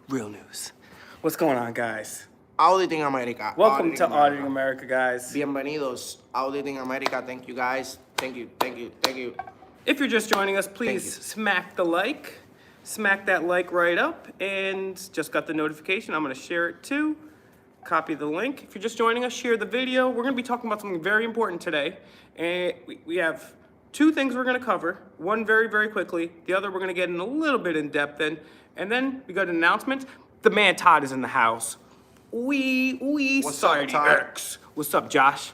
real news. What's going on, guys? Auditing America. Welcome to Auditing America, guys. Bienvenidos, Auditing America. Thank you, guys. Thank you, thank you, thank you. If you're just joining us, please smack the like. Smack that like right up. And just got the notification. I'm going to share it too. Copy the link. If you're just joining us, share the video. We're going to be talking about something very important today. And we have two things we're going to cover. One very, very quickly. The other we're going to get in a little bit in depth in. And then we got an announcement. The man Todd is in the house. What's up, Todd? Erics. What's up, Josh?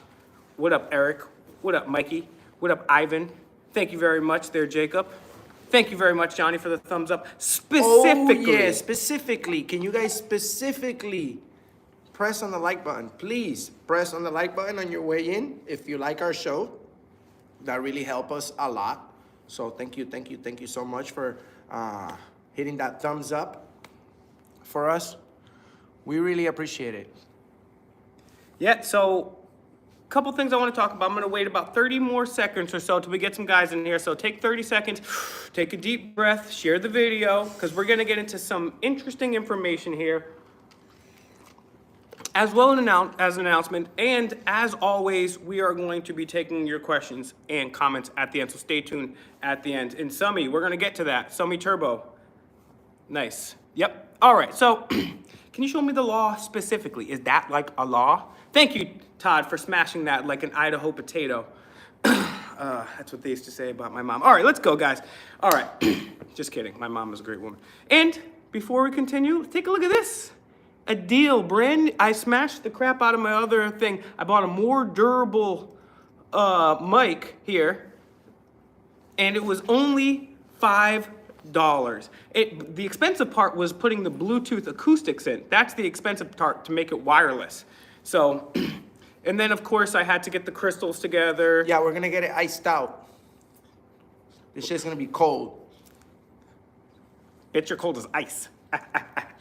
What up, Eric? What up, Mikey? What up, Ivan? Thank you very much there, Jacob. Thank you very much, Johnny, for the thumbs up. Specifically. Oh, yeah, specifically. Can you guys specifically press on the like button? Please press on the like button on your way in if you like our show. That really helps us a lot. So thank you so much for hitting that thumbs up for us. We really appreciate it. Yeah, so a couple things I want to talk about. I'm going to wait about 30 more seconds or so till we get some guys in here. So take 30 seconds, take a deep breath, share the video, because we're going to get into some interesting information here, as well as an announcement. And as always, we are going to be taking your questions and comments at the end. So stay tuned at the end. And Summy, we're going to get to that. Summy Turbo. Nice. Yep. All right. So can you show me the law specifically? Is that like a law? Thank you, Todd, for smashing that like an Idaho potato. That's what they used to say about my mom. All right, let's go, guys. All right. Just kidding. My mom is a great woman. And before we continue, take a look at this. A deal, Brand. I smashed the crap out of my other thing. I bought a more durable mic here, and it was only $5. The expensive part was putting the Bluetooth acoustics in. That's the expensive part to make it wireless. So, and then of course I had to get the crystals together. Yeah, we're gonna get it iced out. This shit's gonna be cold. Bitch, you're cold as ice.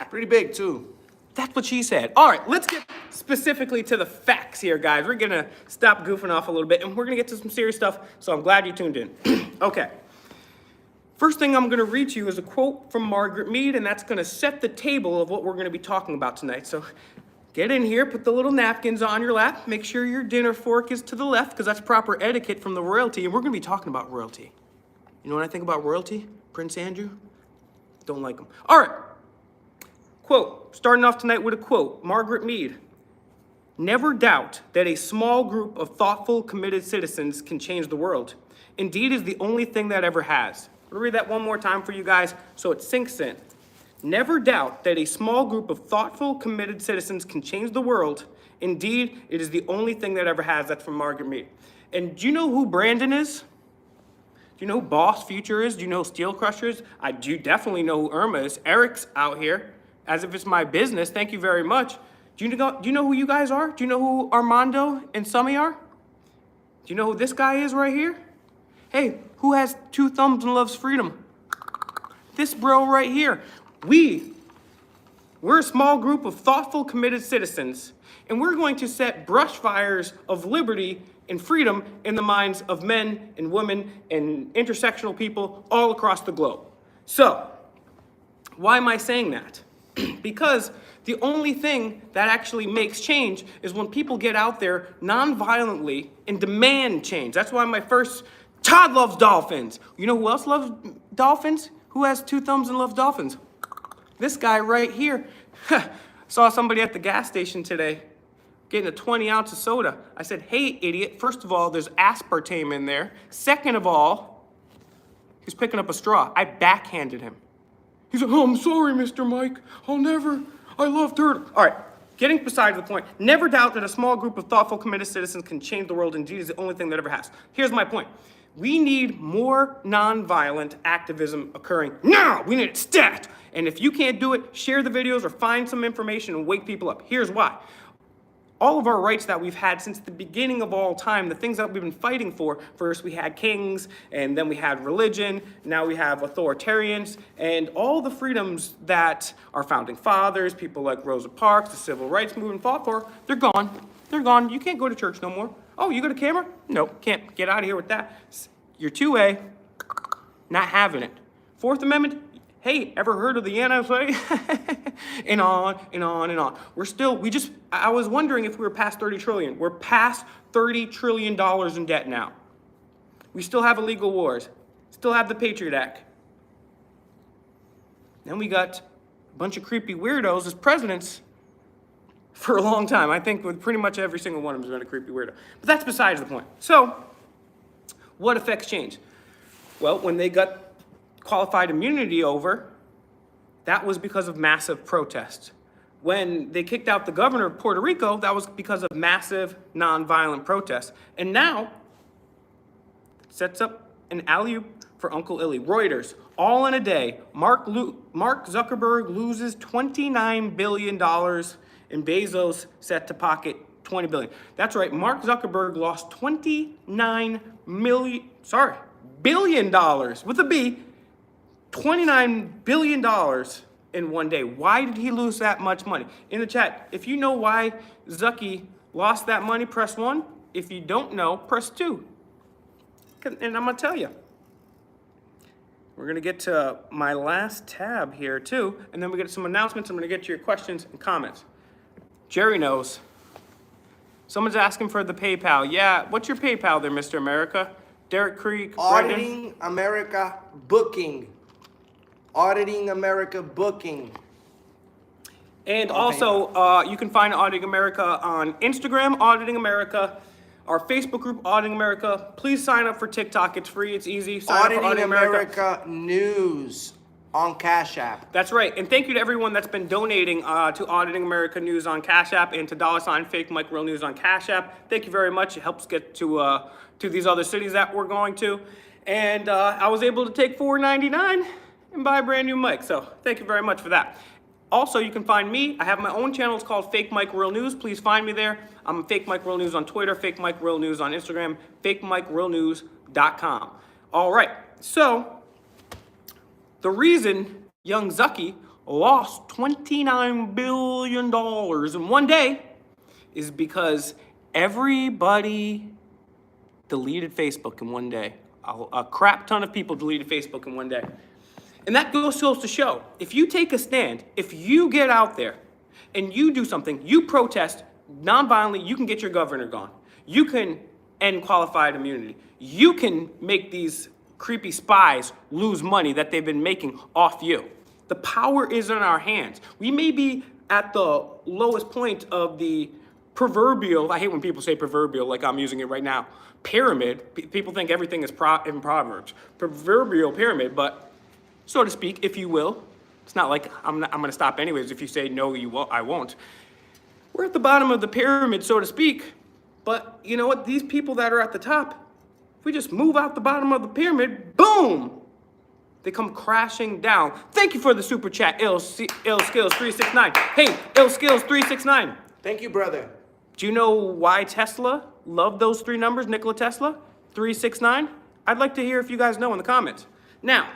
Pretty big too. That's what she said. All right, let's get specifically to the facts here, guys. We're gonna stop goofing off a little bit and we're gonna get to some serious stuff. So I'm glad you tuned in. Okay. First thing I'm gonna read to you is a quote from Margaret Mead, and that's gonna set the table of what we're gonna be talking about tonight. So get in here, put the little napkins on your lap, make sure your dinner fork is to the left, because that's proper etiquette from the royalty, and we're gonna be talking about royalty. You know what I think about royalty? Prince Andrew? Don't like him. All right, quote, starting off tonight with a quote, Margaret Mead. Never doubt that a small group of thoughtful, committed citizens can change the world. Indeed is the only thing that ever has. I'm gonna read that one more time for you guys so it sinks in. Never doubt that a small group of thoughtful, committed citizens can change the world. Indeed, it is the only thing that ever has. That's from Margaret Mead. And do you know who Brandon is? Do you know who Boss Future is? Do you know who Steel Crusher is? I do definitely know who Irma is. Eric's out here, as if it's my business. Thank you very much. Do you know who you guys are? Do you know who Armando and Summy are? Do you know who this guy is right here? Hey, who has two thumbs and loves freedom? This bro right here. We're a small group of thoughtful, committed citizens, and we're going to set brush fires of liberty and freedom in the minds of men and women and intersectional people all across the globe. So, why am I saying that? Because the only thing that actually makes change is when people get out there non-violently and demand change. That's why my first, Todd loves dolphins. You know who else loves dolphins? Who has two thumbs and loves dolphins? This guy right here. Saw somebody at the gas station today getting a 20 ounce of soda. I said, hey, idiot, first of all, there's aspartame in there. Second of all, he's picking up a straw. I backhanded him. He said, oh, I'm sorry, Mr. Mike. I love turtle. All right, getting beside the point. Never doubt that a small group of thoughtful, committed citizens can change the world. Indeed, is the only thing that ever has. Here's my point. We need more nonviolent activism occurring now. We need it stat. And if you can't do it, share the videos or find some information and wake people up. Here's why. All of our rights that we've had since the beginning of all time, the things that we've been fighting for, first we had kings, and then we had religion, now we have authoritarians, and all the freedoms that our founding fathers, people like Rosa Parks, the civil rights movement fought for, they're gone. They're gone. You can't go to church no more. Oh, you got a camera? Nope, can't get out of here with that. You're 2A, not having it. Fourth Amendment, Hey, ever heard of the NSA? And on and on and on. I was wondering if we were past 30 trillion. We're past $30 trillion in debt now. We still have illegal wars, still have the Patriot Act. Then we got a bunch of creepy weirdos as presidents for a long time. I think with pretty much every single one of them has been a creepy weirdo. But that's besides the point. So, what affects change? Well, when they got qualified immunity over, that was because of massive protests. When they kicked out the governor of Puerto Rico, that was because of massive nonviolent protests. And now, it sets up an alley-oop for Uncle Illy. Reuters, all in a day, Mark Zuckerberg loses $29 billion and Bezos set to pocket $20 billion. That's right, Mark Zuckerberg lost $29 billion with a B, $29 billion in one day. Why did he lose that much money? In the chat, if you know why Zucky lost that money, press 1. If you don't know, press 2. And I'm gonna tell you. We're gonna get to my last tab here too, and then we get to some announcements. I'm gonna get to your questions and comments. Jerry knows. Someone's asking for the PayPal. Yeah, what's your PayPal there, Mr. America? Derek Creek. Auditing America Booking. Auditing America Booking. And also, you can find Auditing America on Instagram, Auditing America, our Facebook group, Auditing America. Please sign up for TikTok. It's free. It's easy. Sign up for Auditing America News on Cash App. That's right. And thank you to everyone that's been donating to Auditing America News on Cash App and to $FakeMIc Real News on Cash App. Thank you very much. It helps get to these other cities that we're going to. And I was able to take $4.99 and buy a brand new mic. So thank you very much for that. Also, you can find me. I have my own channel. It's called FakeMIc Real News. Please find me there. I'm FakeMIc Real News on Twitter, FakeMIc Real News on Instagram, FakeMIcRealNews.com. All right. So the reason young Zucky lost $29 billion in one day is because everybody deleted Facebook in one day. A crap ton of people deleted Facebook in one day. And that goes to show, if you take a stand, if you get out there and you do something, you protest nonviolently, you can get your governor gone. You can end qualified immunity. You can make these creepy spies lose money that they've been making off you. The power is in our hands. We may be at the lowest point of the proverbial, I hate when people say proverbial like I'm using it right now, pyramid. People think everything is in Proverbs. Proverbial pyramid, but so to speak, if you will. It's not like I'm going to stop anyways if you say no, you won't, I won't. We're at the bottom of the pyramid, so to speak. But you know what? These people that are at the top, if we just move out the bottom of the pyramid, boom, they come crashing down. Thank you for the super chat, IllSkills369. Hey, IllSkills369. Thank you, brother. Do you know why Tesla loved those 3 numbers, Nikola Tesla? 369? I'd like to hear if you guys know in the comments. Now,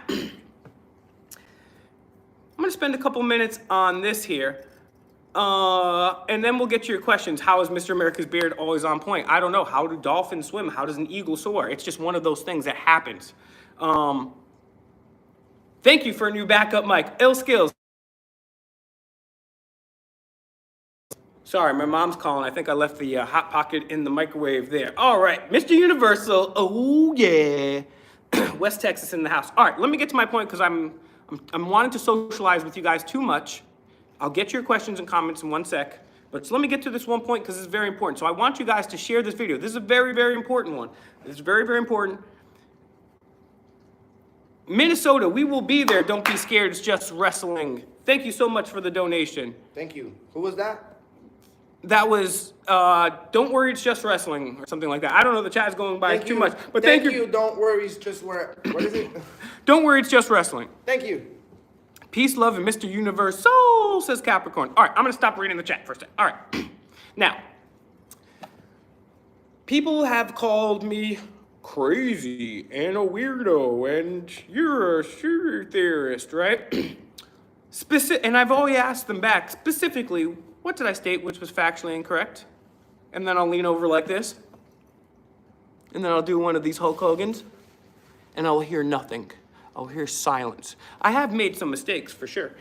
I'm going to spend a couple minutes on this here, and then we'll get to your questions. How is Mr. America's beard always on point? I don't know. How do dolphins swim? How does an eagle soar? It's just one of those things that happens. Thank you for a new backup mic. IllSkills. Sorry, my mom's calling. I think I left the Hot Pocket in the microwave there. All right, Mr. Universal. Oh, yeah. West Texas in the house. All right, let me get to my point because I'm wanting to socialize with you guys too much. I'll get your questions and comments in one sec, but let me get to this one point because it's very important. So I want you guys to share this video. This is a very, very important one. This is very, very important. Minnesota, we will be there. Don't be scared. It's just wrestling. Thank you so much for the donation. Thank you. Who was that? That was, don't worry, it's just wrestling or something like that. I don't know, the chat's going by too much. But thank you. Don't worry, it's just what is it? Don't worry, it's just wrestling. Thank you. Peace, love, and Mr. Universal, says Capricorn. All right, I'm going to stop reading the chat for a second. All right. Now, people have called me crazy and a weirdo, and you're a sheer theorist, right? And I've always asked them back, specifically, what did I state which was factually incorrect? And then I'll lean over like this. And then I'll do one of these Hulk Hogan's. And I'll hear nothing. I'll hear silence. I have made some mistakes for sure.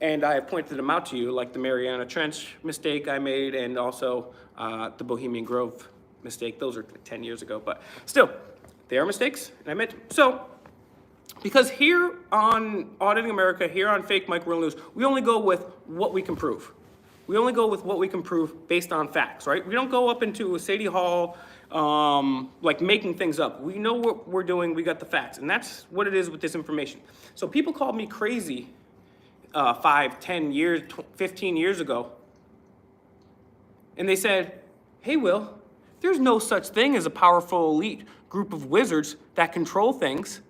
And I have pointed them out to you, like the Mariana Trench mistake I made, and also the Bohemian Grove mistake. Those are 10 years ago, but still, they are mistakes, and I meant. So, because here on Auditing America, here on FakeMIc Real News, we only go with what we can prove. We only go with what we can prove based on facts, right? We don't go up into a City Hall like making things up. We know what we're doing, we got the facts, and that's what it is with this information. So people called me crazy 5, 10 years, 15 years ago. And they said, hey, Will, there's no such thing as a powerful elite group of wizards that control things.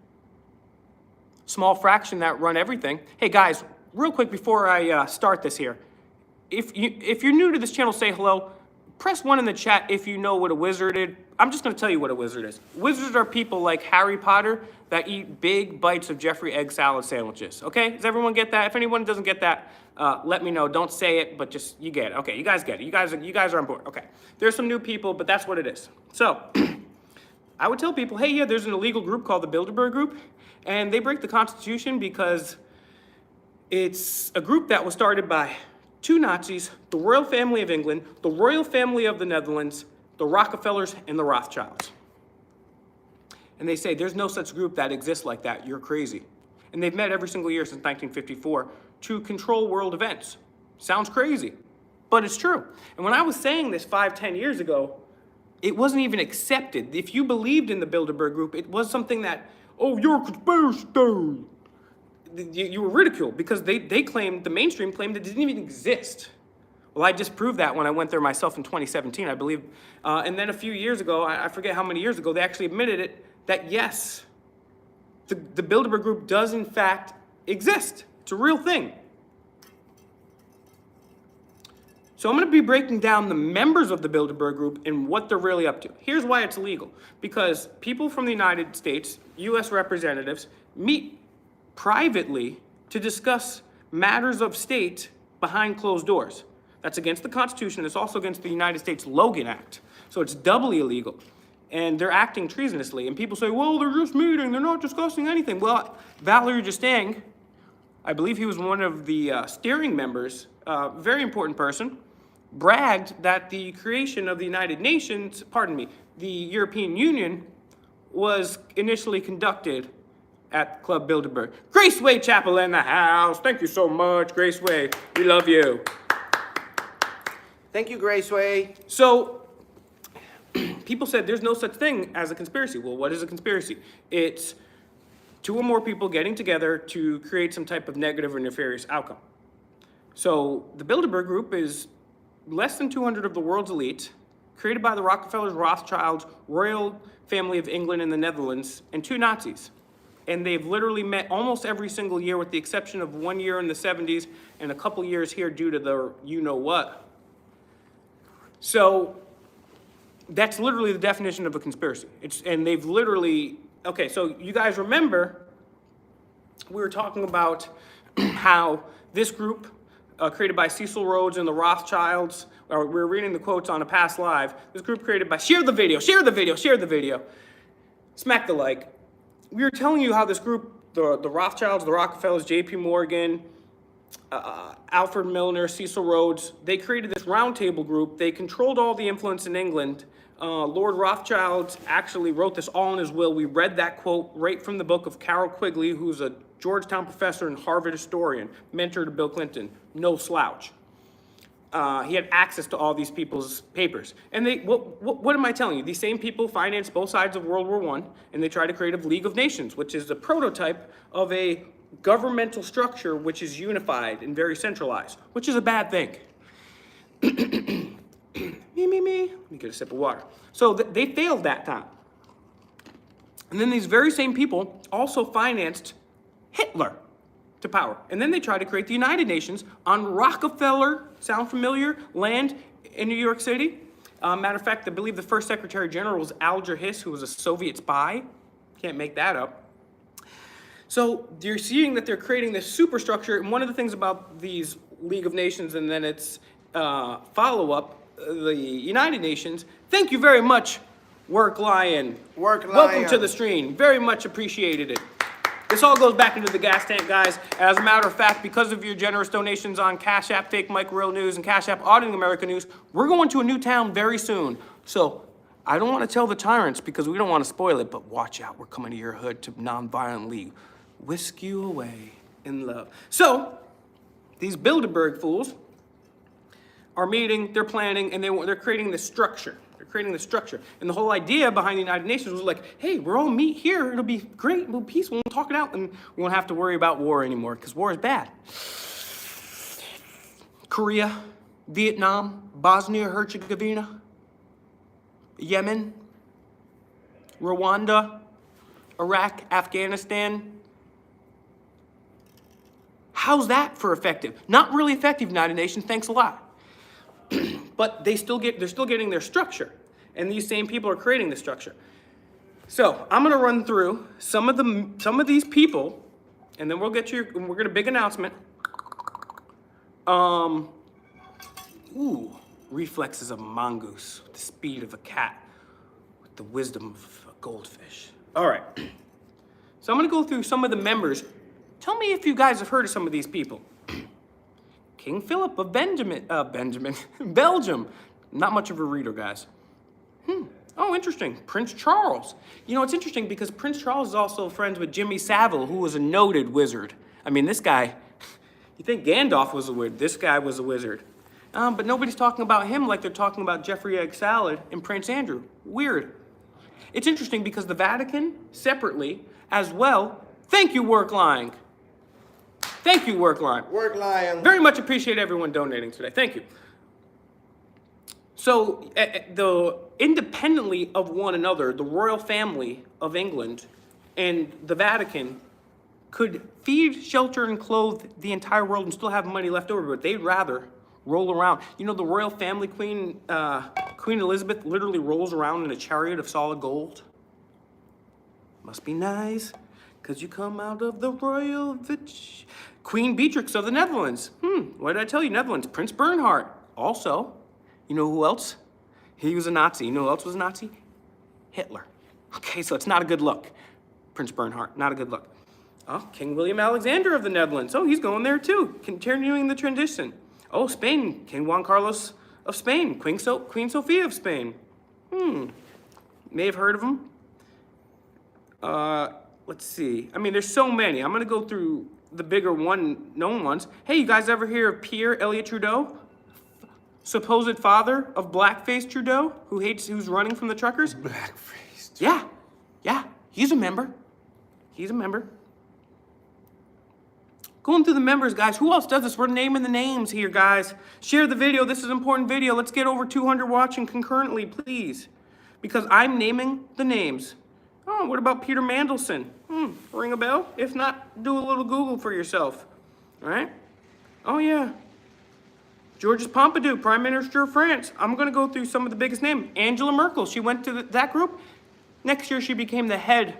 Small fraction that run everything. Hey guys, real quick before I start this here. If you're new to this channel, say hello. Press 1 in the chat if you know what a wizard is. I'm just gonna tell you what a wizard is. Wizards are people like Harry Potter that eat big bites of Jeffrey egg salad sandwiches, okay? Does everyone get that? If anyone doesn't get that, let me know. Don't say it, but just, you get it. Okay, you guys get it. You guys are on board, okay. There's some new people, but that's what it is. So, I would tell people, hey, yeah, there's an illegal group called the Bilderberg Group, and they break the Constitution because it's a group that was started by 2 Nazis, the royal family of England, the royal family of the Netherlands, the Rockefellers, and the Rothschilds. And they say there's no such group that exists like that. You're crazy. And they've met every single year since 1954 to control world events. Sounds crazy, but it's true. And when I was saying this 5, 10 years ago, it wasn't even accepted. If you believed in the Bilderberg Group, it was something that, oh, you're a conspiracy theory. You were ridiculed because they claimed, the mainstream claimed it didn't even exist. Well, I disproved that when I went there myself in 2017, I believe. And then a few years ago, I forget how many years ago, they actually admitted it, that yes, the Bilderberg Group does in fact exist. It's a real thing. So I'm gonna be breaking down the members of the Bilderberg Group and what they're really up to. Here's why it's illegal. Because people from the United States, US representatives, meet privately to discuss matters of state behind closed doors. That's against the Constitution. It's also against the United States Logan Act. So it's doubly illegal. And they're acting treasonously. And people say, well, they're just meeting. They're not discussing anything. Well, Valery Justang, I believe he was one of the steering members, very important person, bragged that the creation of the United Nations, pardon me, the European Union was initially conducted at Club Bilderberg. Graceway Chapel in the house. Thank you so much, Graceway. We love you. Thank you, Graceway. So, people said there's no such thing as a conspiracy. Well, what is a conspiracy? It's 2 or more people getting together to create some type of negative or nefarious outcome. So, the Bilderberg Group is less than 200 of the world's elite, created by the Rockefellers, Rothschilds, royal family of England and the Netherlands, and 2 Nazis. And they've literally met almost every single year with the exception of 1 year in the 70s and a couple years here due to the you-know-what. So that's literally the definition of a conspiracy. And they've literally, okay, so you guys remember we were talking about how this group created by Cecil Rhodes and the Rothschilds, or we were reading the quotes on a past live, this group created by, share the video, share the video, share the video, smack the like. We were telling you how this group, the Rothschilds, the Rockefellers, J.P. Morgan, Alfred Milner, Cecil Rhodes, they created this roundtable group. They controlled all the influence in England. Lord Rothschild actually wrote this all in his will. We read that quote right from the book of Carol Quigley, who's a Georgetown professor and Harvard historian, mentor to Bill Clinton, no slouch. He had access to all these people's papers. And what am I telling you? These same people financed both sides of World War I, and they tried to create a League of Nations, which is a prototype of a governmental structure which is unified and very centralized, which is a bad thing. Me. Let me get a sip of water. So they failed that time. And then these very same people also financed Hitler to power. And then they tried to create the United Nations on Rockefeller, sound familiar, land in New York City. Matter of fact, I believe the first Secretary General was Alger Hiss, who was a Soviet spy. Can't make that up. So you're seeing that they're creating this superstructure, and one of the things about these League of Nations and then its follow-up, the United Nations, thank you very much, Work Lion. Work Lion. Welcome to the stream. Very much appreciated it. This all goes back into the gas tank, guys. As a matter of fact, because of your generous donations on Cash App, FakeMIc Real News, and Cash App Auditing America News, we're going to a new town very soon. So I don't want to tell the tyrants because we don't want to spoil it, but watch out. We're coming to your hood to non-violently whisk you away in love. So these Bilderberg fools are meeting, they're planning, and they're creating this structure. They're creating this structure. And the whole idea behind the United Nations was like, hey, we're all meet here. It'll be great. We'll be peaceful. We'll talk it out, and we won't have to worry about war anymore because war is bad. Korea, Vietnam, Bosnia-Herzegovina, Yemen, Rwanda, Iraq, Afghanistan. How's that for effective? Not really effective, United Nations. Thanks a lot. But they're still getting their structure, and these same people are creating the structure. So I'm gonna run through some of these people, and then we're gonna big announcement. Reflexes of a mongoose, the speed of a cat, with the wisdom of a goldfish. All right. So I'm gonna go through some of the members. Tell me if you guys have heard of some of these people. King Philip of Belgium. Not much of a reader, guys. Oh, interesting. Prince Charles. You know, it's interesting because Prince Charles is also friends with Jimmy Savile, who was a noted wizard. I mean, this guy, you think Gandalf was a wizard. This guy was a wizard. But nobody's talking about him like they're talking about Jeffrey Egg Salad and Prince Andrew. Weird. It's interesting because the Vatican, separately, as well, thank you, Workline. Thank you, Workline. Workline. Very much appreciate everyone donating today. Thank you. So, independently of one another, the royal family of England and the Vatican could feed, shelter, and clothe the entire world and still have money left over, but they'd rather roll around. You know, the royal family, Queen Elizabeth, literally rolls around in a chariot of solid gold. Must be nice, because you come out of the royal... Queen Beatrix of the Netherlands. What did I tell you? Netherlands. Prince Bernhard. Also, you know who else? He was a Nazi. You know who else was a Nazi? Hitler. Okay, so it's not a good look. Prince Bernhard, not a good look. Oh, King William Alexander of the Netherlands. Oh, he's going there too, continuing the tradition. Oh, Spain. King Juan Carlos of Spain. Queen Sophia of Spain. May have heard of him. Let's see. I mean, there's so many. I'm going to go through the bigger known ones. Hey, you guys ever hear of Pierre Elliott Trudeau? Supposed father of Blackface Trudeau, who's running from the truckers? Blackface. Yeah, he's a member. Going through the members, guys. Who else does this? We're naming the names here, guys. Share the video. This is an important video. Let's get over 200 watching concurrently, please. Because I'm naming the names. Oh, what about Peter Mandelson? Ring a bell? If not, do a little Google for yourself. All right? Oh, yeah. Georges Pompidou, Prime Minister of France. I'm going to go through some of the biggest names. Angela Merkel, she went to that group. Next year, she became the head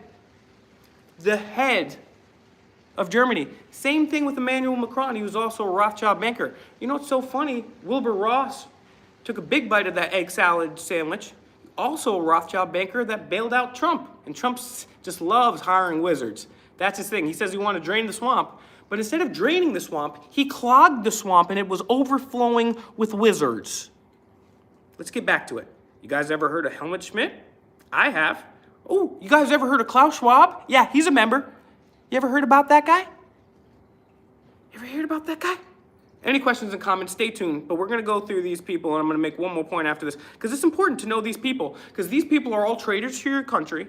of Germany. Same thing with Emmanuel Macron. He was also a Rothschild banker. You know what's so funny? Wilbur Ross took a big bite of that egg salad sandwich. Also a Rothschild banker that bailed out Trump. And Trump just loves hiring wizards. That's his thing. He says he wanted to drain the swamp. But instead of draining the swamp, he clogged the swamp and it was overflowing with wizards. Let's get back to it. You guys ever heard of Helmut Schmidt? I have. Oh, you guys ever heard of Klaus Schwab? Yeah, he's a member. You ever heard about that guy? Any questions and comments, stay tuned. But we're going to go through these people, and I'm going to make one more point after this. Because it's important to know these people. Because these people are all traitors to your country,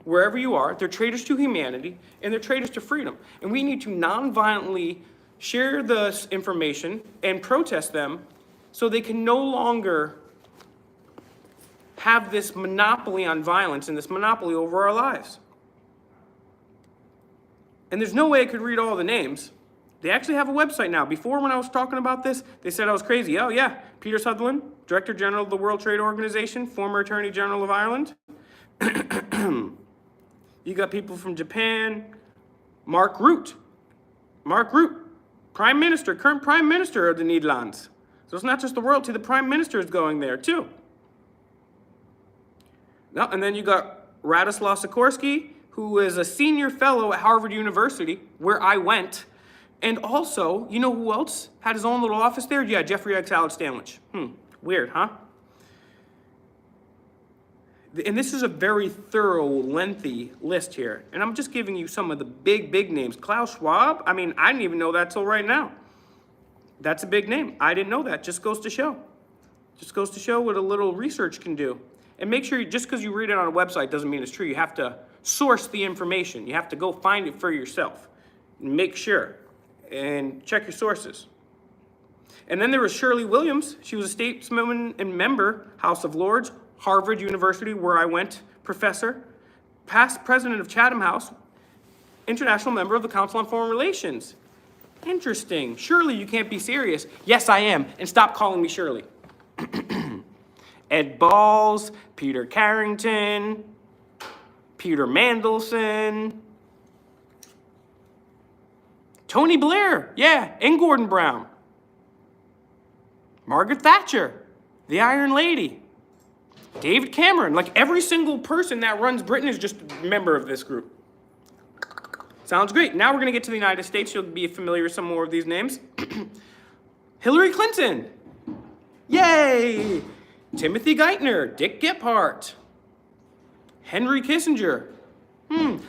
wherever you are. They're traitors to humanity, and they're traitors to freedom. And we need to non-violently share this information and protest them so they can no longer have this monopoly on violence and this monopoly over our lives. And there's no way I could read all the names. They actually have a website now. Before, when I was talking about this, they said I was crazy. Oh, yeah. Peter Sutherland, Director General of the World Trade Organization, former Attorney General of Ireland. You got people from Japan. Mark Rutte, Prime Minister, current Prime Minister of the Netherlands. So it's not just the royalty, the Prime Minister is going there, too. No, and then you got Radoslaw Sikorski, who is a senior fellow at Harvard University, where I went. And also, you know who else had his own little office there? Yeah, Jeffrey Egg Salad Sandwich. Weird, huh? And this is a very thorough, lengthy list here. And I'm just giving you some of the big names. Klaus Schwab, I mean, I didn't even know that till right now. That's a big name. I didn't know that. Just goes to show. Just goes to show what a little research can do. And make sure, just because you read it on a website doesn't mean it's true. You have to source the information. You have to go find it for yourself. Make sure. And check your sources. And then there was Shirley Williams. She was a stateswoman and member, House of Lords, Harvard University, where I went, professor, past president of Chatham House, international member of the Council on Foreign Relations. Interesting. Shirley, you can't be serious. Yes, I am. And stop calling me Shirley. Ed Balls, Peter Carrington, Peter Mandelson, Tony Blair, yeah, and Gordon Brown. Margaret Thatcher, the Iron Lady. David Cameron, like every single person that runs Britain is just a member of this group. Sounds great. Now we're going to get to the United States. You'll be familiar with some more of these names. Hillary Clinton. Yay! Timothy Geithner, Dick Gephardt, Henry Kissinger.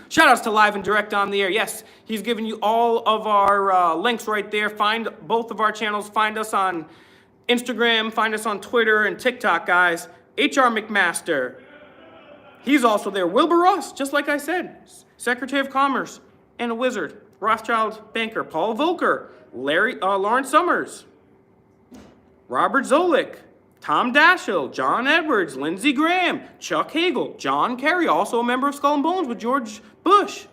Shout outs to Live and Direct on the Air. Yes, he's given you all of our links right there. Find both of our channels. Find us on Instagram. Find us on Twitter and TikTok, guys. H.R. McMaster. He's also there. Wilbur Ross, just like I said. Secretary of Commerce and a wizard. Rothschild banker. Paul Volcker. Lawrence Summers. Robert Zoellick. Tom Daschle, John Edwards, Lindsey Graham, Chuck Hagel, John Kerry, also a member of Skull and Bones with George Bush,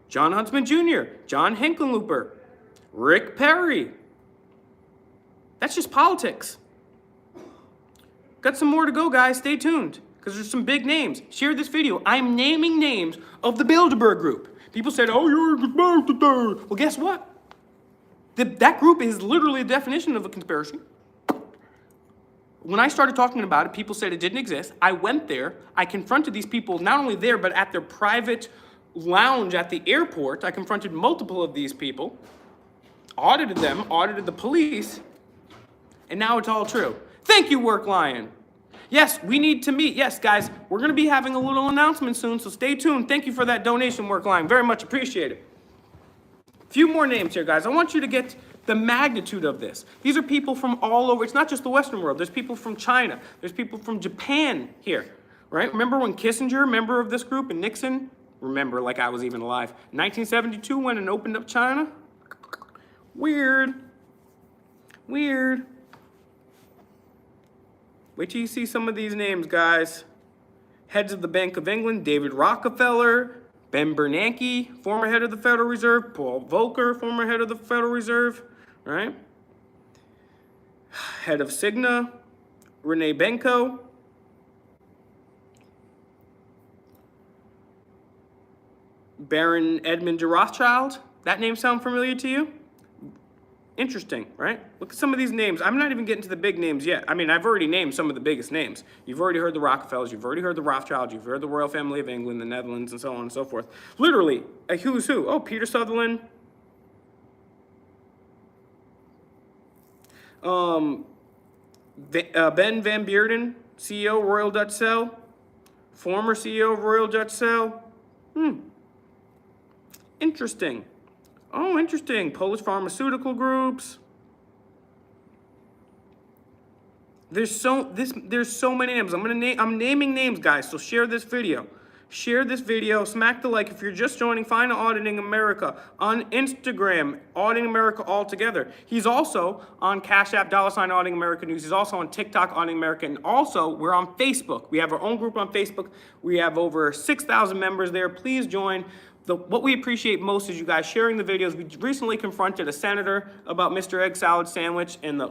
John Huntsman Jr., John Hickenlooper, Rick Perry. That's just politics. Got some more to go, guys. Stay tuned, because there's some big names. Share this video. I'm naming names of the Bilderberg Group. People said, oh, you're a conspiracy. Well, guess what? That group is literally the definition of a conspiracy. When I started talking about it, people said it didn't exist. I went there. I confronted these people, not only there, but at their private lounge at the airport. I confronted multiple of these people, audited them, audited the police, and now it's all true. Thank you, Work Lion. Yes, we need to meet. Yes, guys, we're going to be having a little announcement soon, so stay tuned. Thank you for that donation, Work Lion. Very much appreciated. A few more names here, guys. I want you to get the magnitude of this. These are people from all over. It's not just the Western world. There's people from China. There's people from Japan here, right? Remember when Kissinger, member of this group, and Nixon, remember like I was even alive, 1972 went and opened up China? Weird. Weird. Wait till you see some of these names, guys. Heads of the Bank of England, David Rockefeller, Ben Bernanke, former head of the Federal Reserve, Paul Volcker, former head of the Federal Reserve, right? Head of Cigna, Renee Benko. Baron Edmund de Rothschild. That name sound familiar to you? Interesting, right? Look at some of these names. I'm not even getting to the big names yet. I mean, I've already named some of the biggest names. You've already heard the Rockefellers, you've already heard the Rothschilds, you've heard the Royal Family of England, the Netherlands, and so on and so forth. Literally, a who's who. Oh, Peter Sutherland. Ben Van Beurden, CEO, Royal Dutch Shell. Former CEO of Royal Dutch Shell. Interesting. Oh, interesting. Polish pharmaceutical groups. There's so many names. I'm naming names, guys. So share this video. Share this video. Smack the like. If you're just joining, find Auditing America on Instagram. Auditing America all together. He's also on Cash App, $ Auditing America News. He's also on TikTok, Auditing America, and also we're on Facebook. We have our own group on Facebook. We have over 6,000 members there. Please join. What we appreciate most is you guys sharing the videos. We recently confronted a senator about Mr. Egg Salad Sandwich, and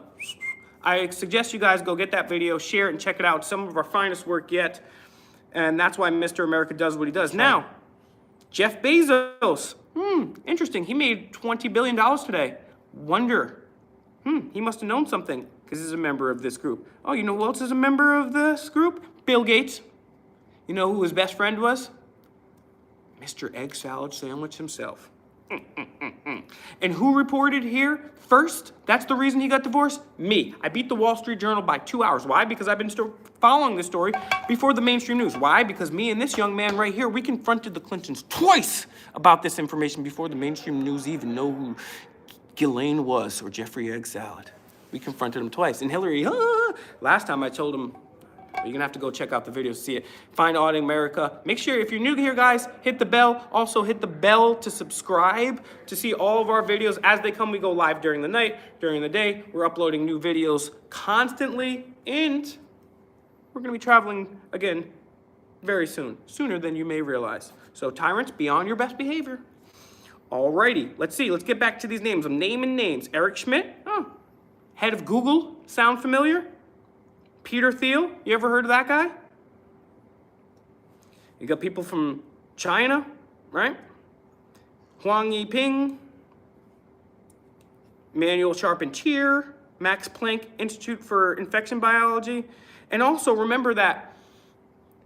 I suggest you guys go get that video, share it, and check it out. Some of our finest work yet, and that's why Mr. America does what he does. Now, Jeff Bezos. Interesting. He made $20 billion today. Wonder. He must have known something because he's a member of this group. Oh, you know who else is a member of this group? Bill Gates. You know who his best friend was? Mr. Egg Salad Sandwich himself. And who reported here first? That's the reason he got divorced? Me. I beat the Wall Street Journal by 2 hours. Why? Because I've been following this story before the mainstream news. Why? Because me and this young man right here, we confronted the Clintons twice about this information before the mainstream news even know who Ghislaine was or Jeffrey Egg Salad. We confronted him twice. And Hillary, last time I told him, you're gonna have to go check out the video to see it. Find Auditing America. Make sure if you're new here, guys, hit the bell. Also hit the bell to subscribe to see all of our videos as they come. We go live during the night, during the day. We're uploading new videos constantly, and we're gonna be traveling again very soon, sooner than you may realize. So tyrants, be on your best behavior. Alrighty, let's see. Let's get back to these names. I'm naming names. Eric Schmidt, head of Google. Sound familiar? Peter Thiel, you ever heard of that guy? You got people from China, right? Huang Yiping, Manuel Charpentier, Max Planck Institute for Infection Biology. And also remember that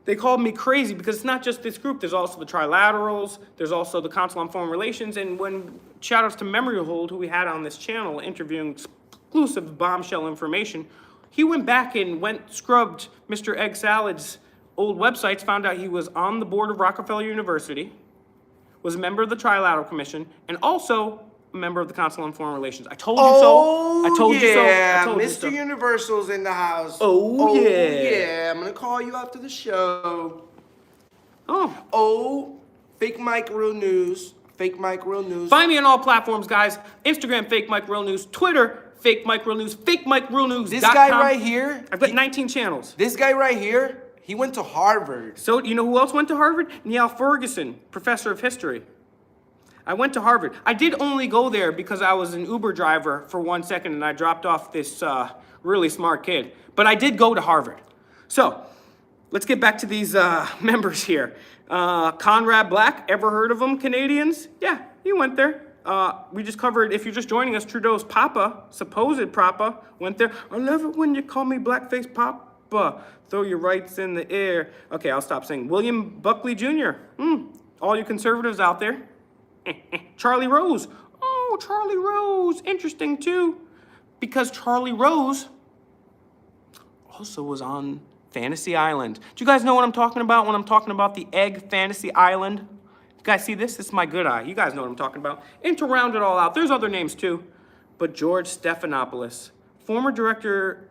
they called me crazy because it's not just this group. There's also the Trilaterals. There's also the Council on Foreign Relations. And when shout outs to Memory Hold, who we had on this channel interviewing exclusive bombshell information, he went back and scrubbed Mr. Egg Salad's old websites, found out he was on the board of Rockefeller University, was a member of the Trilateral Commission, and also a member of the Council on Foreign Relations. I told you so. I told you so. I told you so. Mr. Universal's in the house. Oh, yeah. Yeah, I'm gonna call you after the show. Oh, FakeMIc Real News. FakeMIc Real News. Find me on all platforms, guys. Instagram, FakeMIc Real News. Twitter, FakeMIc Real News. FakeMIc Real News. This guy right here. I've got 19 channels. This guy right here, he went to Harvard. So you know who else went to Harvard? Niall Ferguson, professor of history. I went to Harvard. I did only go there because I was an Uber driver for 1 second and I dropped off this really smart kid. But I did go to Harvard. So let's get back to these members here. Conrad Black, ever heard of him, Canadians? Yeah, he went there. We just covered, if you're just joining us, Trudeau's papa, supposed papa, went there. I love it when you call me blackface papa. Throw your rights in the air. Okay, I'll stop saying. William Buckley Jr. All you conservatives out there. Charlie Rose. Oh, Charlie Rose. Interesting, too. Because Charlie Rose also was on Fantasy Island. Do you guys know what I'm talking about when I'm talking about the Egg Fantasy Island? You guys see this? This is my good eye. You guys know what I'm talking about. And to round it all out, there's other names, too. But George Stephanopoulos, former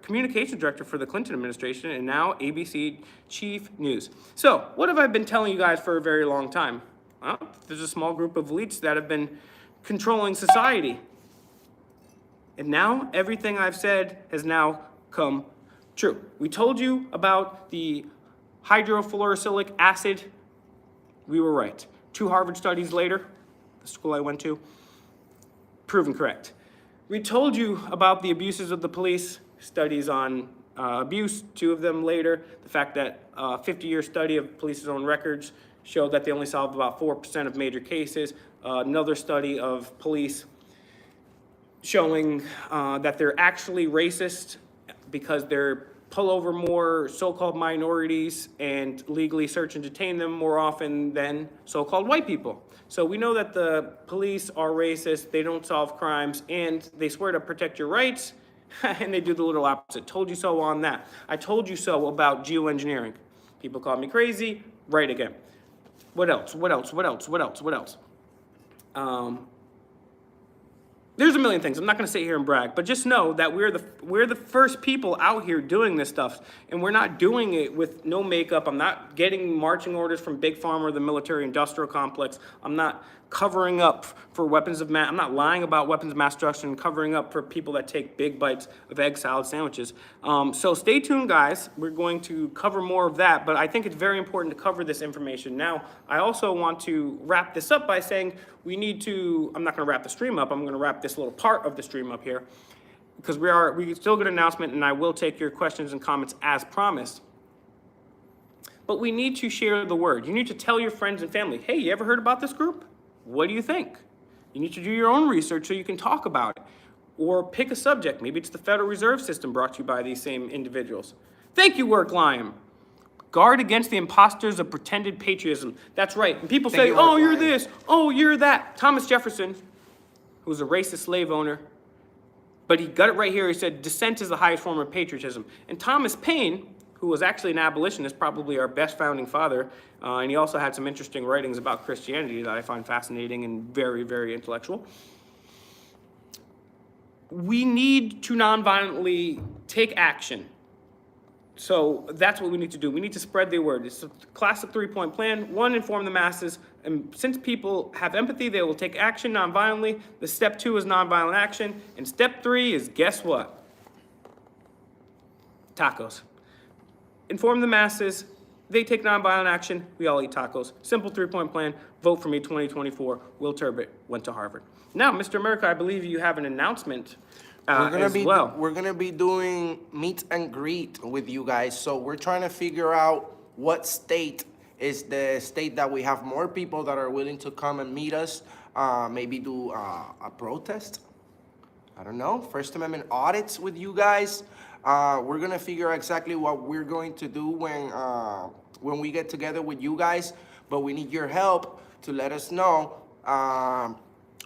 communications director for the Clinton administration, and now ABC chief news. So, what have I been telling you guys for a very long time? Well, there's a small group of elites that have been controlling society. And now everything I've said has now come true. We told you about the hydrofluorosilicic acid. We were right. 2 Harvard studies later, the school I went to, proven correct. We told you about the abuses of the police, studies on abuse, 2 of them later. The fact that a 50-year study of police's own records showed that they only solved about 4% of major cases. Another study of police showing that they're actually racist because they're pull over more so-called minorities and legally search and detain them more often than so-called white people. So we know that the police are racist, they don't solve crimes, and they swear to protect your rights, and they do the little opposite. Told you so on that. I told you so about geoengineering. People call me crazy, right again. What else? What else? What else? What else? What else? There's a million things. I'm not going to sit here and brag, but just know that we're the first people out here doing this stuff, and we're not doing it with no makeup. I'm not getting marching orders from Big Pharma or the military-industrial complex. I'm not covering up for weapons of mass. I'm not lying about weapons of mass destruction and covering up for people that take big bites of egg salad sandwiches. So stay tuned, guys. We're going to cover more of that, but I think it's very important to cover this information. Now, I also want to wrap this up by saying we need to, I'm not going to wrap the stream up. I'm going to wrap this little part of the stream up here because we still get an announcement, and I will take your questions and comments as promised. But we need to share the word. You need to tell your friends and family, hey, you ever heard about this group? What do you think? You need to do your own research so you can talk about it. Or pick a subject. Maybe it's the Federal Reserve System brought to you by these same individuals. Thank you, Work Lion. Guard against the imposters of pretended patriotism. That's right. And people say, you, oh, you're Ryan. this, oh, you're that. Thomas Jefferson, who was a racist slave owner, but he got it right here. He said, dissent is the highest form of patriotism. And Thomas Paine, who was actually an abolitionist, probably our best founding father, and he also had some interesting writings about Christianity that I find fascinating and very, very intellectual. We need to nonviolently take action. So that's what we need to do. We need to spread the word. It's a classic three-point plan. One, inform the masses. And since people have empathy, they will take action nonviolently. The step 2 is nonviolent action. And step 3 is, guess what? Tacos. Inform the masses. They take nonviolent action. We all eat tacos. Simple three-point plan. Vote for me 2024. Will Turbot went to Harvard. Now, Mr. America, I believe you have an announcement We're gonna be doing meet and greet with you guys. So we're trying to figure out what state is the state that we have more people that are willing to come and meet us. Maybe do a protest. I don't know. First Amendment audits with you guys. We're gonna figure out exactly what we're going to do when we get together with you guys. But we need your help to let us know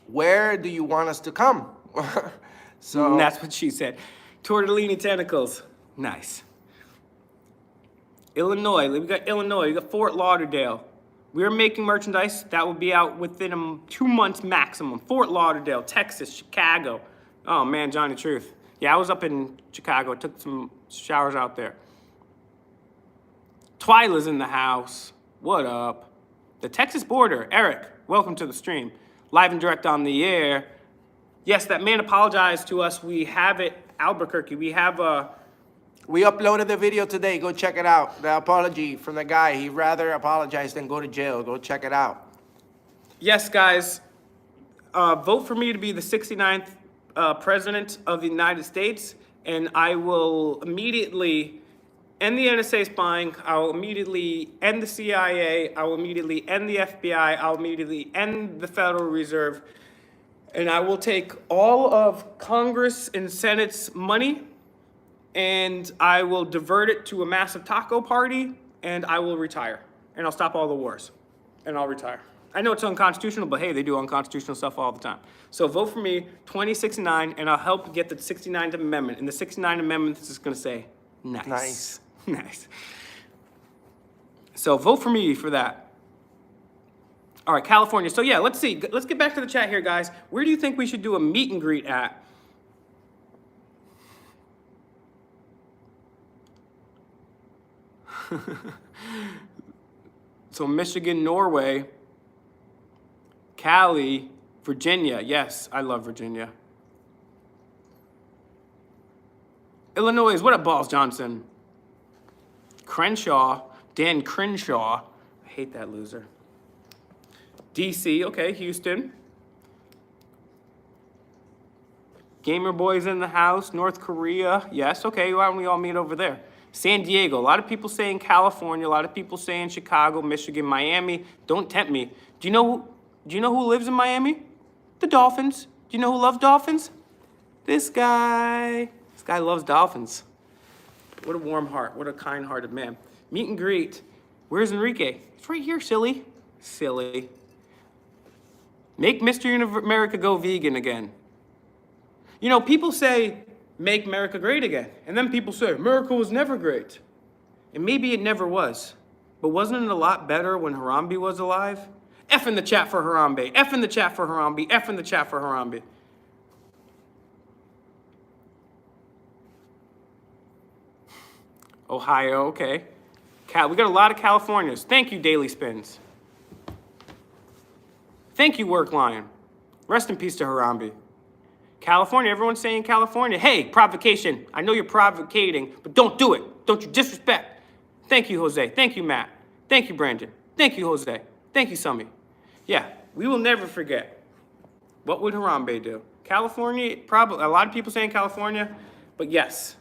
where do you want us to come. So that's what she said. Tortellini tentacles. Nice. Illinois. We got Illinois. We got Fort Lauderdale. We're making merchandise that will be out within 2 months maximum. Fort Lauderdale, Texas, Chicago. Oh man, Johnny Truth. Yeah, I was up in Chicago. Took some showers out there. Twyla's in the house. What up? The Texas border. Eric, welcome to the stream. Live and direct on the air. Yes, that man apologized to us. We have it, Albuquerque. We uploaded the video today. Go check it out. The apology from the guy. He'd rather apologize than go to jail. Go check it out. Yes, guys. Vote for me to be the 69th president of the United States, and I will immediately end the NSA spying. I will immediately end the CIA. I will immediately end the FBI. I will immediately end the Federal Reserve. And I will take all of Congress and Senate's money and I will divert it to a massive taco party and I will retire. And I'll stop all the wars and I'll retire. I know it's unconstitutional, but hey, they do unconstitutional stuff all the time. So vote for me, 2069, and I'll help get the 69th Amendment. And the 69th Amendment is just gonna say, nice. Nice. Nice. So vote for me for that. All right, California. So yeah, let's see. Let's get back to the chat here, guys. Where do you think we should do a meet and greet at? So Michigan, Norway, Cali, Virginia. Yes, I love Virginia. Illinois. What up, Balls Johnson? Crenshaw. Dan Crenshaw. I hate that loser. DC, okay, Houston. Gamer Boys in the house, North Korea, yes, okay, why don't we all meet over there? San Diego, a lot of people saying California, a lot of people saying Chicago, Michigan, Miami. Don't tempt me. Do you know who lives in Miami? The Dolphins. Do you know who loves dolphins? This guy. This guy loves dolphins. What a warm heart, what a kind-hearted man. Meet and greet. Where's Enrique? It's right here, silly. Silly. Make Mr. America go vegan again. You know, people say, make America great again. And then people say, America was never great. And maybe it never was. But wasn't it a lot better when Harambe was alive? F in the chat for Harambe. F in the chat for Harambe. F in the chat for Harambe. Ohio, okay. We got a lot of Californians. Thank you, Daily Spins. Thank you, Work Lion. Rest in peace to Harambe. California, everyone's saying California. Hey, provocation. I know you're provocating, but don't do it. Don't you disrespect. Thank you, Jose. Thank you, Matt. Thank you, Brandon. Thank you, Jose. Thank you, Sumi. Yeah, we will never forget. What would Harambe do? California, probably, a lot of people saying California, but yes,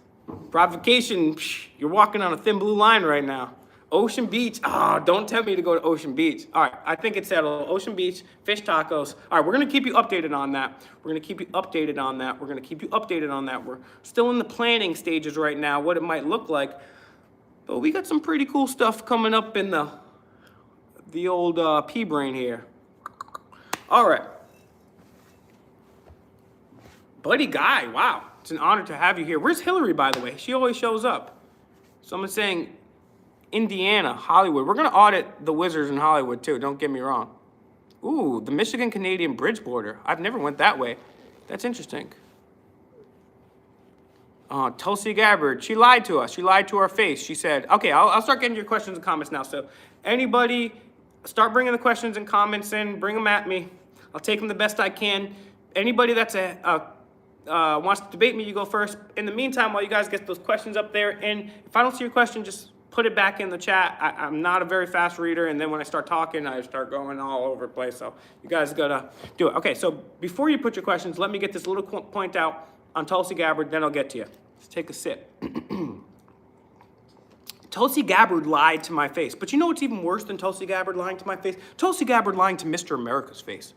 provocation, you're walking on a thin blue line right now. Ocean Beach, don't tempt me to go to Ocean Beach. All right, I think it's settled. Ocean Beach, fish tacos. All right, we're gonna keep you updated on that. We're gonna keep you updated on that. We're gonna keep you updated on that. We're still in the planning stages right now, what it might look like. But we got some pretty cool stuff coming up in the old pea brain here. All right. Buddy Guy, wow. It's an honor to have you here. Where's Hillary, by the way? She always shows up. Someone's saying Indiana, Hollywood. We're going to audit the Wizards in Hollywood, too. Don't get me wrong. Ooh, the Michigan-Canadian bridge border. I've never went that way. That's interesting. Tulsi Gabbard, she lied to us. She lied to our face. She said, okay, I'll start getting your questions and comments now. So anybody, start bringing the questions and comments in. Bring them at me. I'll take them the best I can. Anybody that's wants to debate me, you go first. In the meantime, while you guys get those questions up there, and if I don't see your question, just put it back in the chat. I'm not a very fast reader, and then when I start talking, I start going all over the place. So you guys gotta do it. Okay, so before you put your questions, let me get this little point out on Tulsi Gabbard, then I'll get to you. Let's take a sip. Tulsi Gabbard lied to my face. But you know what's even worse than Tulsi Gabbard lying to my face? Tulsi Gabbard lying to Mr. America's face.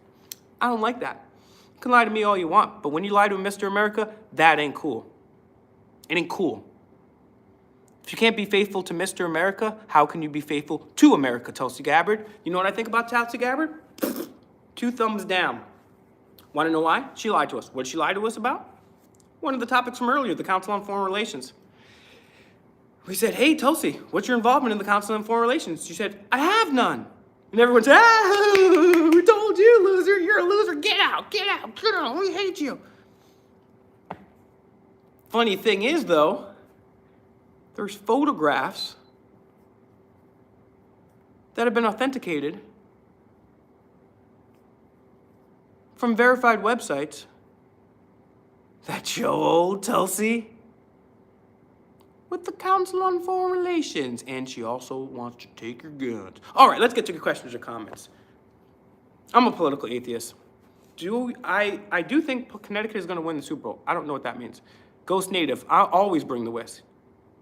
I don't like that. You can lie to me all you want, but when you lie to Mr. America, that ain't cool. It ain't cool. If you can't be faithful to Mr. America, how can you be faithful to America, Tulsi Gabbard? You know what I think about Tulsi Gabbard? 2 thumbs down. Want to know why? She lied to us. What did she lie to us about? One of the topics from earlier, the Council on Foreign Relations. We said, hey, Tulsi, what's your involvement in the Council on Foreign Relations? She said, I have none. And everyone said, we told you, loser, you're a loser. Get out, get out, get out, we hate you. Funny thing is, though, there's photographs that have been authenticated from verified websites that show old Tulsi with the Council on Foreign Relations. And she also wants to take your guns. All right, let's get to your questions or comments. I'm a political atheist. I do think Connecticut is going to win the Super Bowl. I don't know what that means. Ghost Native, I'll always bring the whisk.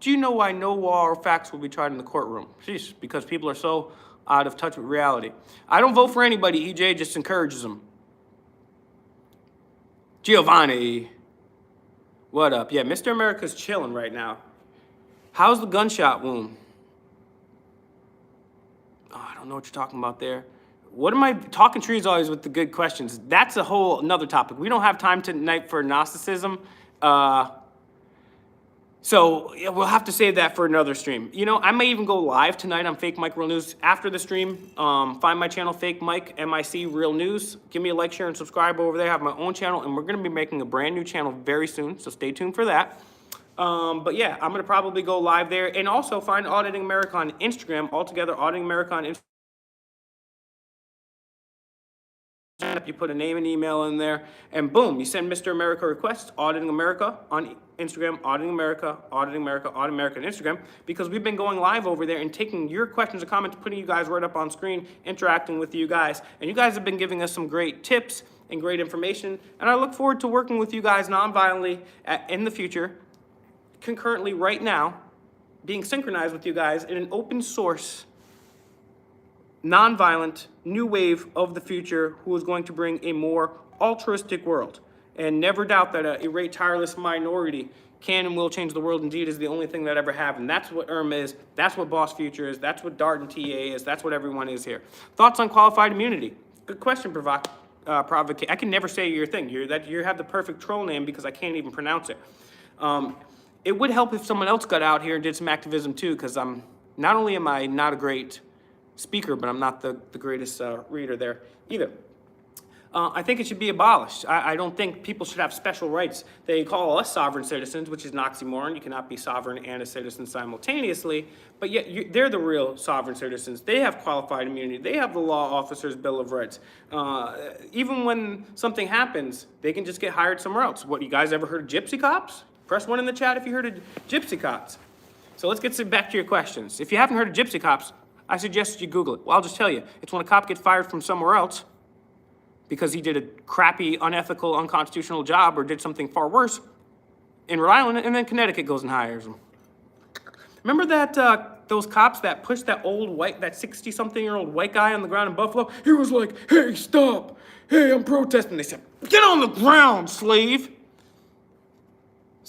Do you know why no law or facts will be tried in the courtroom? Sheesh, because people are so out of touch with reality. I don't vote for anybody. EJ just encourages them. Giovanni, what up? Yeah, Mr. America's chilling right now. How's the gunshot wound? Oh, I don't know what you're talking about there. What am I talking trees always with the good questions? That's a whole another topic. We don't have time tonight for Gnosticism. So yeah, we'll have to save that for another stream. You know, I may even go live tonight on FakeMIc Real News after the stream. Find my channel, FakeMIc, MIC Real News. Give me a like, share, and subscribe over there. I have my own channel, and we're going to be making a brand new channel very soon, so stay tuned for that. But yeah, I'm going to probably go live there. And also find Auditing America on Instagram, altogether, Auditing America on Instagram. You put a name and email in there, and boom, you send Mr. America requests, Auditing America on Instagram, Auditing America, Auditing America, Auditing America on Instagram, because we've been going live over there and taking your questions and comments, putting you guys right up on screen, interacting with you guys. And you guys have been giving us some great tips and great information, and I look forward to working with you guys non-violently in the future, concurrently right now, being synchronized with you guys in an open source, non-violent new wave of the future who is going to bring a more altruistic world. And never doubt that a irate, tireless minority can and will change the world. Indeed, is the only thing that ever happened. That's what is. That's what Boss Future is. That's what Dart and TA is. That's what everyone is here. Thoughts on qualified immunity? Good question, I can never say your thing. You have the perfect troll name because I can't even pronounce it. It would help if someone else got out here and did some activism too, because not only am I not a great speaker, but I'm not the greatest reader there either. I think it should be abolished. I don't think people should have special rights. They call us sovereign citizens, which is an oxymoron. You cannot be sovereign and a citizen simultaneously, but yet they're the real sovereign citizens. They have qualified immunity. They have the law officer's Bill of Rights. Even when something happens, they can just get hired somewhere else. What, you guys ever heard of gypsy cops? Press 1 in the chat if you heard of gypsy cops. So let's get back to your questions. If you haven't heard of gypsy cops, I suggest you Google it. Well, I'll just tell you, it's when a cop gets fired from somewhere else because he did a crappy, unethical, unconstitutional job or did something far worse in Rhode Island, and then Connecticut goes and hires him. Remember that those cops that pushed that 60-something-year-old white guy on the ground in Buffalo? He was like, hey, stop. Hey, I'm protesting. They said, get on the ground, slave.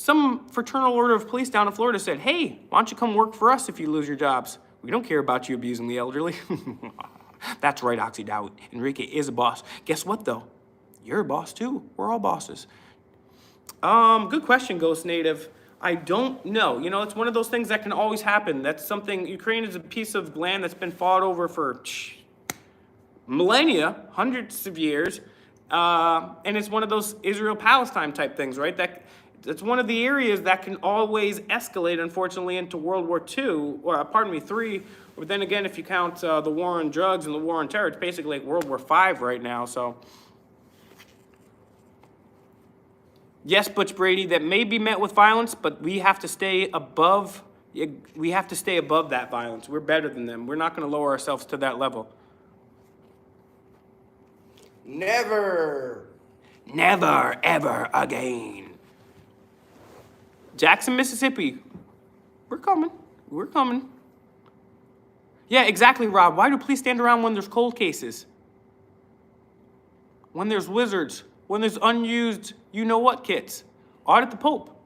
Some fraternal order of police down in Florida said, hey, why don't you come work for us if you lose your jobs? We don't care about you abusing the elderly. That's right, Oxydowd. Enrique is a boss. Guess what, though? You're a boss, too. We're all bosses. Good question, Ghost Native. I don't know. You know, it's one of those things that can always happen. That's something, Ukraine is a piece of land that's been fought over for millennia, hundreds of years. And it's one of those Israel-Palestine type things, right? That's one of the areas that can always escalate, unfortunately, into World War II, or pardon me, III. But then again, if you count the war on drugs and the war on terror, it's basically like World War V right now, so. Yes, Butch Brady, that may be met with violence, but we have to stay above, that violence. We're better than them. We're not going to lower ourselves to that level. Never. Never, ever again. Jackson, Mississippi. We're coming. We're coming. Yeah, exactly, Rob. Why do police stand around when there's cold cases? When there's wizards? When there's unused you-know-what kits? Audit the Pope.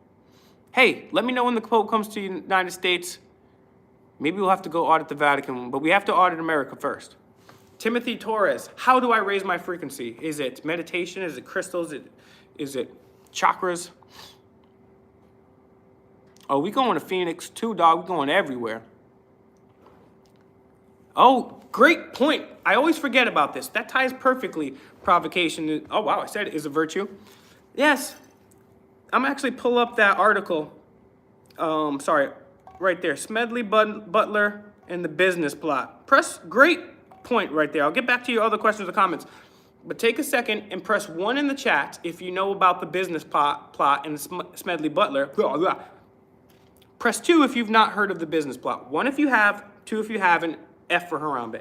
Hey, let me know when the Pope comes to the United States. Maybe we'll have to go audit the Vatican, but we have to audit America first. Timothy Torres, how do I raise my frequency? Is it meditation? Is it crystals? Is it chakras? Oh, we going to Phoenix too, dog. We going everywhere. Oh, great point. I always forget about this. That ties perfectly. Provocation. Oh, wow, I said it is a virtue. Yes. I'm actually pull up that article. Sorry, right there. Smedley Butler and the business plot. Press, great point right there. I'll get back to your other questions or comments. But take a second and press 1 in the chat if you know about the business plot and Smedley Butler. Blah, blah. Press 2 if you've not heard of the business plot. 1 if you have, 2 if you haven't, F for Harambe.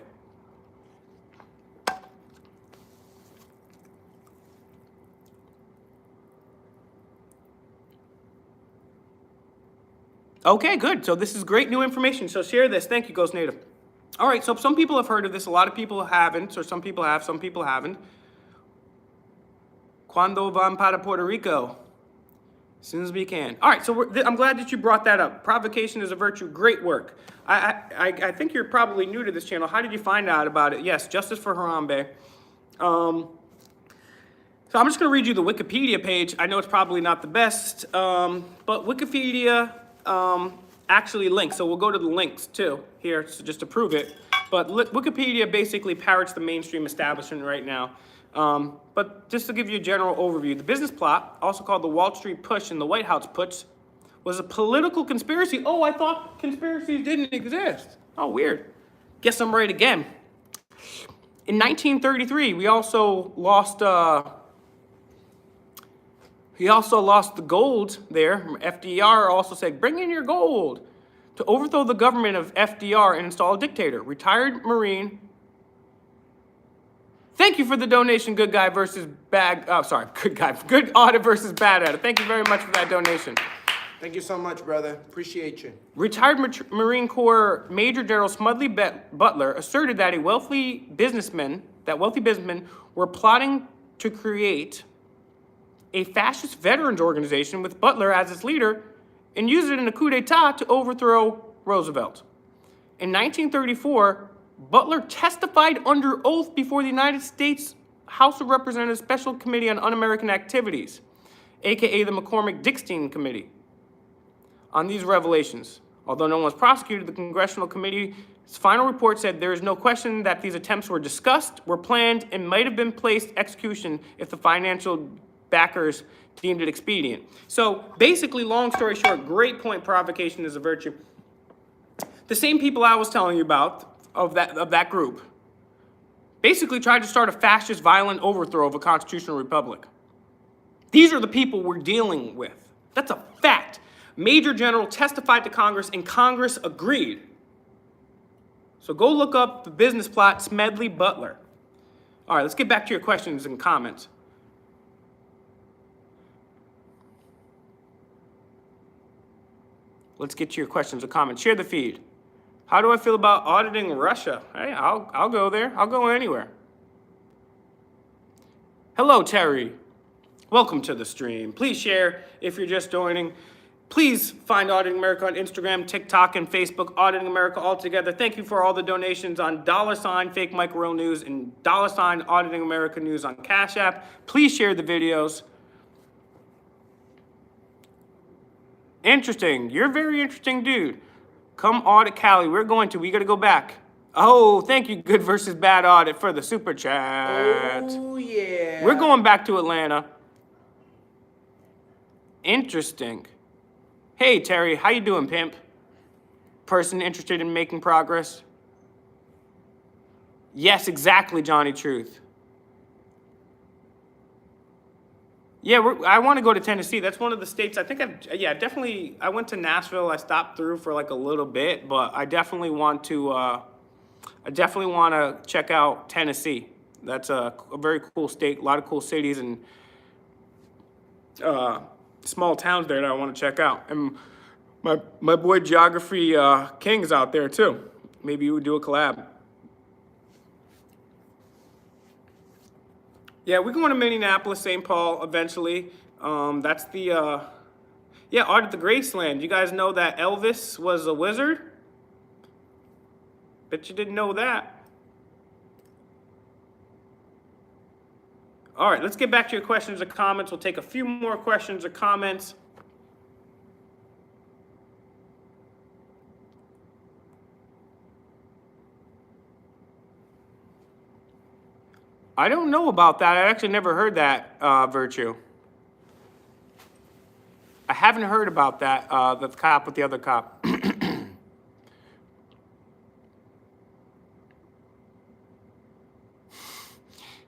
Okay, good. So this is great new information. So share this. Thank you, Ghost Native. All right, so some people have heard of this. A lot of people haven't, or some people have, some people haven't. Cuando van para Puerto Rico? As soon as we can. All right, so I'm glad that you brought that up. Provocation is a virtue. Great work. I think you're probably new to this channel. How did you find out about it? Yes, Justice for Harambe. So I'm just going to read you the Wikipedia page. I know it's probably not the best, but Wikipedia actually links. So we'll go to the links too here, so just to prove it. But Wikipedia basically parrots the mainstream establishment right now. But just to give you a general overview, the business plot, also called the Wall Street Push and the White House Putsch, was a political conspiracy. Oh, I thought conspiracies didn't exist. Oh, weird. Guess I'm right again. In 1933, we also lost the gold there. FDR also said, bring in your gold, to overthrow the government of FDR and install a dictator. Retired Marine. Thank you for the donation, good guy versus bad, good audit versus bad audit. Thank you very much for that donation. Thank you so much, brother. Appreciate you. Retired Marine Corps Major General Smedley Butler asserted that wealthy businessmen were plotting to create a fascist veterans organization with Butler as its leader and use it in a coup d'etat to overthrow Roosevelt. In 1934, Butler testified under oath before the United States House of Representatives Special Committee on Un-American Activities, aka the McCormick-Dickstein Committee, on these revelations. Although no one was prosecuted, the Congressional Committee's final report said there is no question that these attempts were discussed, were planned, and might have been placed execution if the financial backers deemed it expedient. So basically, long story short, great point, provocation is a virtue. The same people I was telling you about of that group basically tried to start a fascist, violent overthrow of a constitutional republic. These are the people we're dealing with. That's a fact. Major General testified to Congress, and Congress agreed. So go look up the business plot, Smedley Butler. All right, let's get back to your questions and comments. Let's get to your questions or comments. Share the feed. How do I feel about auditing Russia? Hey, I'll go there. I'll go anywhere. Hello, Terry. welcome to the stream. Please share if you're just joining. Please find Auditing America on Instagram, TikTok, and Facebook, Auditing America all together. Thank you for all the donations on $ FakeMIc Real News and $ Auditing America News on Cash App. Please share the videos. Interesting. You're a very interesting dude. Come audit Cali. We got to go back. Oh, thank you, Good versus Bad Audit, for the super chat. Oh, yeah. We're going back to Atlanta. Interesting. Hey, Terry, how you doing, pimp? Person interested in making progress? Yes, exactly, Johnny Truth. Yeah, I want to go to Tennessee. That's one of the states. I think definitely. I went to Nashville. I stopped through for like a little bit, but I definitely want to check out Tennessee. That's a very cool state. A lot of cool cities and small towns there that I want to check out. And my boy Geography King's out there too. Maybe you would do a collab. Yeah, we're going to Minneapolis, St. Paul eventually. That's the Art at the Graceland. You guys know that Elvis was a wizard? Bet you didn't know that. All right, let's get back to your questions or comments. We'll take a few more questions or comments. I don't know about that. I actually never heard that, Virtue. I haven't heard about that, the cop with the other cop.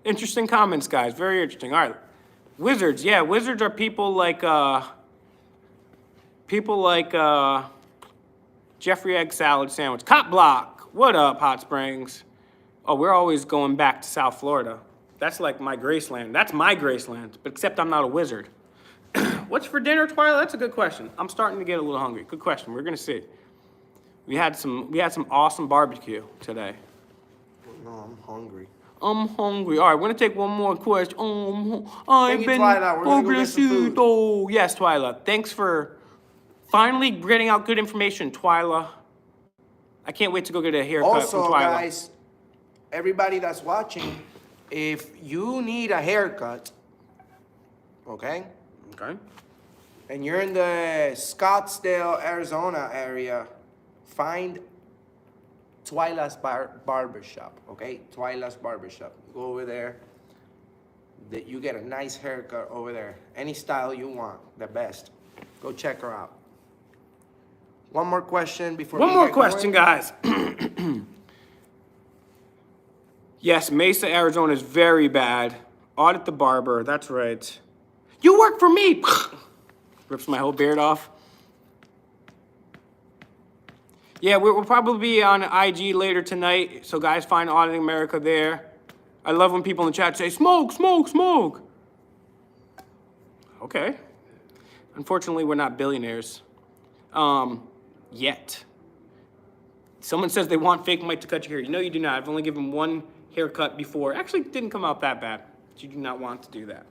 Interesting comments, guys. Very interesting. All right. Wizards. Yeah, wizards are people like Jeffrey Egg Salad Sandwich. Cop Block. What up, Hot Springs? Oh, we're always going back to South Florida. That's like my Graceland. That's my Graceland, but except I'm not a wizard. What's for dinner, Twilight? That's a good question. I'm starting to get a little hungry. Good question. We're gonna see. We had some awesome barbecue today. No, I'm hungry. I'm hungry. All right, we're gonna take one more question. Thank you, Twyla. We're gonna go get some food. Oh, yes, Twyla. Thanks for finally getting out good information, Twyla. I can't wait to go get a haircut from Also, Twyla. guys, everybody that's watching, if you need a haircut, okay, and you're in the Scottsdale, Arizona area, find Twyla's Barbershop, okay? Twyla's Barbershop. Go over there. You get a nice haircut over there. Any style you want, the best. Go check her out. One more question before we One more get question, going. guys. Yes, Mesa, Arizona is very bad. Audit the barber. That's right. You work for me. Rips my whole beard off. Yeah, we'll probably be on IG later tonight. So guys, find Auditing America there. I love when people in the chat say, smoke, smoke, smoke. Okay. Unfortunately, we're not billionaires. Yet. Someone says they want FakeMIc to cut your hair. No, you do not. I've only given one haircut before. Actually, it didn't come out that bad. But you do not want to do that.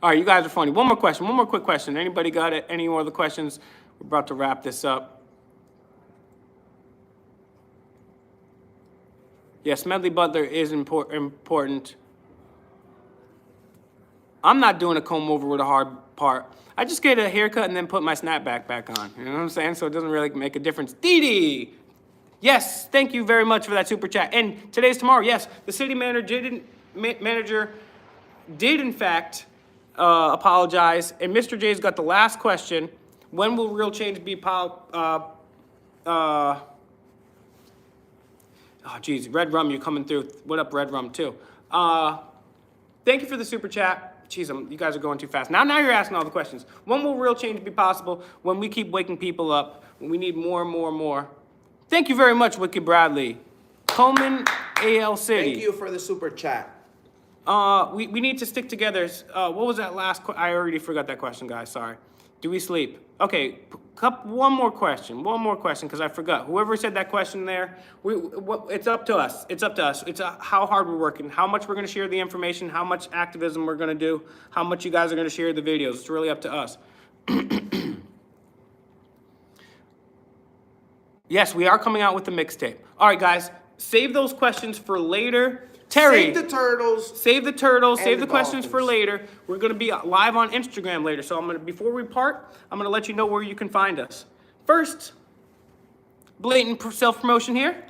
All right, you guys are funny. One more question. One more quick question. Anybody got it? Any more other questions? We're about to wrap this up. Yes, Medley Butler is important. I'm not doing a comb over with a hard part. I just get a haircut and then put my snapback back on. You know what I'm saying? So it doesn't really make a difference. Dee. Yes, thank you very much for that super chat. And today's tomorrow. Yes, the city manager did in fact apologize. And Mr. J's got the last question. When will real change be oh, geez, Red Rum, you're coming through. What up, Red Rum, too? Thank you for the super chat. Jeez, you guys are going too fast. Now you're asking all the questions. When will real change be possible? When we keep waking people up, when we need more and more and more. Thank you very much, Wicked Bradley. Coleman, AL City. Thank you for the super chat. We need to stick together. What was that last I already forgot that question, guys. Sorry. Do we sleep? Okay, one more question, because I forgot. Whoever said that question there, it's up to us. It's up to us. It's how hard we're working, how much we're going to share the information, how much activism we're going to do, how much you guys are going to share the videos. It's really up to us. Yes, we are coming out with the mixtape. All right, guys, save those questions for later. Terry, Save the turtles. Save the turtles. Save the the questions for dolphins. later. We're gonna be live on Instagram later. So before we part, I'm gonna let you know where you can find us. First, blatant self-promotion here.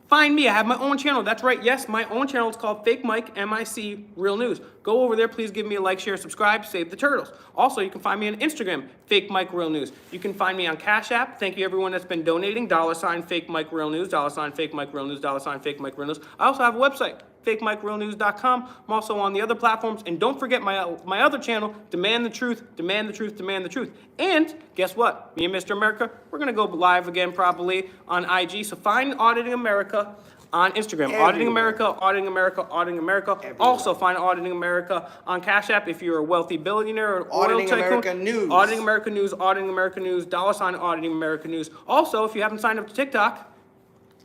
Find me. I have my own channel. That's right. Yes, my own channel is called FakeMIc, MIC, Real News. Go over there. Please give me a like, share, subscribe, save the turtles. Also, you can find me on Instagram, FakeMIc, Real News. You can find me on Cash App. Thank you, everyone that's been donating. $, FakeMIc, Real News, $, FakeMIc, Real News, $, FakeMIc, Real News. I also have a website, FakeMicRealNews.com. I'm also on the other platforms. And don't forget my other channel, Demand the Truth, Demand the Truth, Demand the Truth. And guess what? Me and Mr. America, we're going to go live again probably on IG. So find Auditing America on Instagram. Everywhere. Auditing America, Auditing America, Auditing America. Everywhere. Also find Auditing America on Cash App if you're a wealthy billionaire or oil Auditing tycoon. America News. Auditing America News, Auditing America News, $, Auditing America News. Also, if you haven't signed up to TikTok,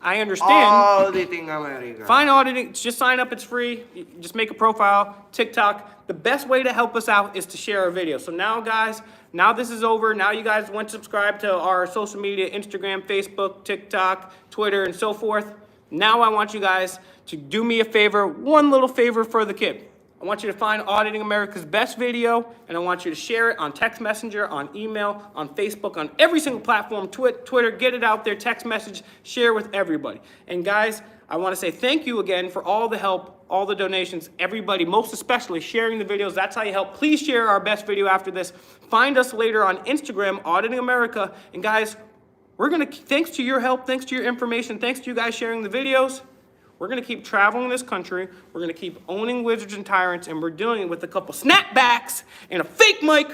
I understand. Auditing America. Find Auditing, just sign up, it's free. You just make a profile, TikTok. The best way to help us out is to share our video. So now, guys, now this is over. Now you guys want to subscribe to our social media, Instagram, Facebook, TikTok, Twitter, and so forth. Now I want you guys to do me a favor, one little favor for the kid. I want you to find Auditing America's best video, and I want you to share it on text messenger, on email, on Facebook, on every single platform, Twitter, get it out there, text message, share with everybody. And guys, I want to say thank you again for all the help, all the donations, everybody, most especially sharing the videos. That's how you help. Please share our best video after this. Find us later on Instagram, Auditing America. And guys, we're going to, thanks to your help, thanks to your information, thanks to you guys sharing the videos, we're going to keep traveling this country. We're going to keep owning wizards and tyrants, and we're doing it with a couple snapbacks and a fake mic